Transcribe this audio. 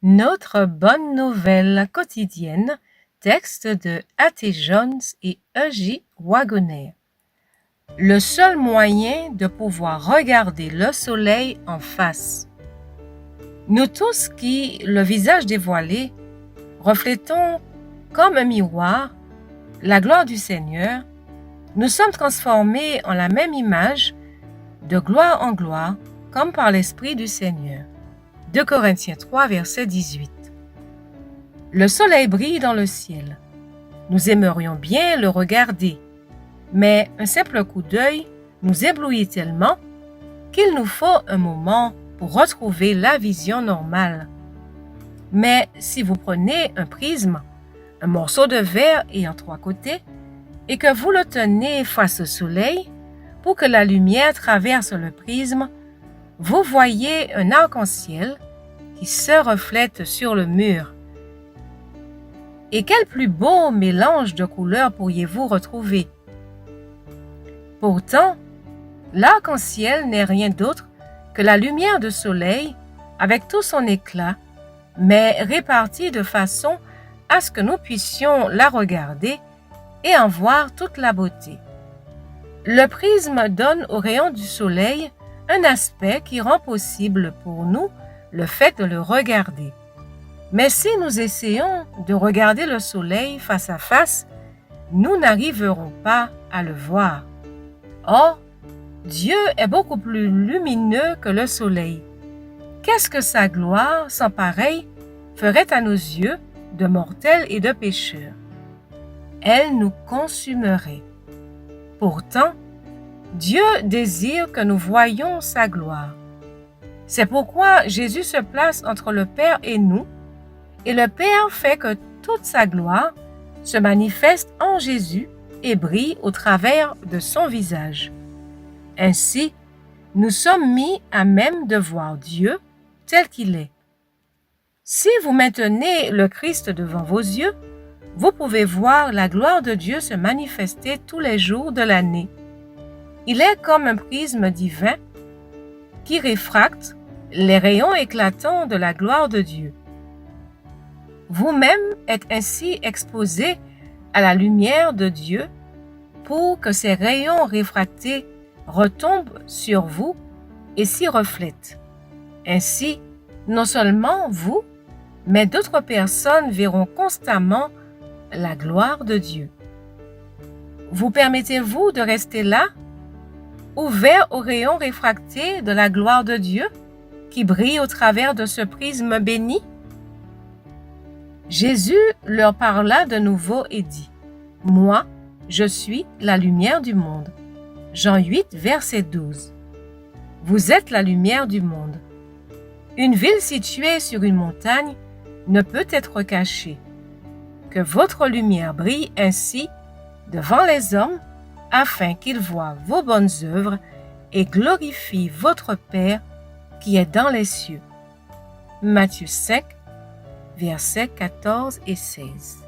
Notre bonne nouvelle quotidienne, texte de A.T. Jones et E.J. Wagoner. Le seul moyen de pouvoir regarder le soleil en face. Nous tous qui, le visage dévoilé, reflétons comme un miroir la gloire du Seigneur, nous sommes transformés en la même image, de gloire en gloire, comme par l'Esprit du Seigneur. 2 Corinthiens 3, verset 18. Le soleil brille dans le ciel. Nous aimerions bien le regarder, mais un simple coup d'œil nous éblouit tellement qu'il nous faut un moment pour retrouver la vision normale. Mais si vous prenez un prisme, un morceau de verre ayant 3 côtés, et que vous le tenez face au soleil, pour que la lumière traverse le prisme, vous voyez un arc-en-ciel qui se reflète sur le mur. Et quel plus beau mélange de couleurs pourriez-vous retrouver? Pourtant, l'arc-en-ciel n'est rien d'autre que la lumière du soleil avec tout son éclat, mais répartie de façon à ce que nous puissions la regarder et en voir toute la beauté. Le prisme donne aux rayons du soleil un aspect qui rend possible pour nous le fait de le regarder. Mais si nous essayons de regarder le soleil face à face, nous n'arriverons pas à le voir. Or, Dieu est beaucoup plus lumineux que le soleil. Qu'est-ce que sa gloire, sans pareille, ferait à nos yeux de mortels et de pécheurs? Elle nous consumerait. Pourtant, Dieu désire que nous voyions sa gloire. C'est pourquoi Jésus se place entre le Père et nous, et le Père fait que toute sa gloire se manifeste en Jésus et brille au travers de son visage. Ainsi, nous sommes mis à même de voir Dieu tel qu'il est. Si vous maintenez le Christ devant vos yeux, vous pouvez voir la gloire de Dieu se manifester tous les jours de l'année. Il est comme un prisme divin qui réfracte les rayons éclatants de la gloire de Dieu. Vous-même êtes ainsi exposés à la lumière de Dieu pour que ces rayons réfractés retombent sur vous et s'y reflètent. Ainsi, non seulement vous, mais d'autres personnes verront constamment la gloire de Dieu. Vous permettez-vous de rester là, ouvert aux rayons réfractés de la gloire de Dieu qui brille au travers de ce prisme béni? Jésus leur parla de nouveau et dit: « Moi, je suis la lumière du monde. » Jean 8, verset 12. Vous êtes la lumière du monde. Une ville située sur une montagne ne peut être cachée. Que votre lumière brille ainsi devant les hommes, afin qu'ils voient vos bonnes œuvres et glorifient votre Père qui est dans les cieux. Matthieu 5, versets 14 et 16.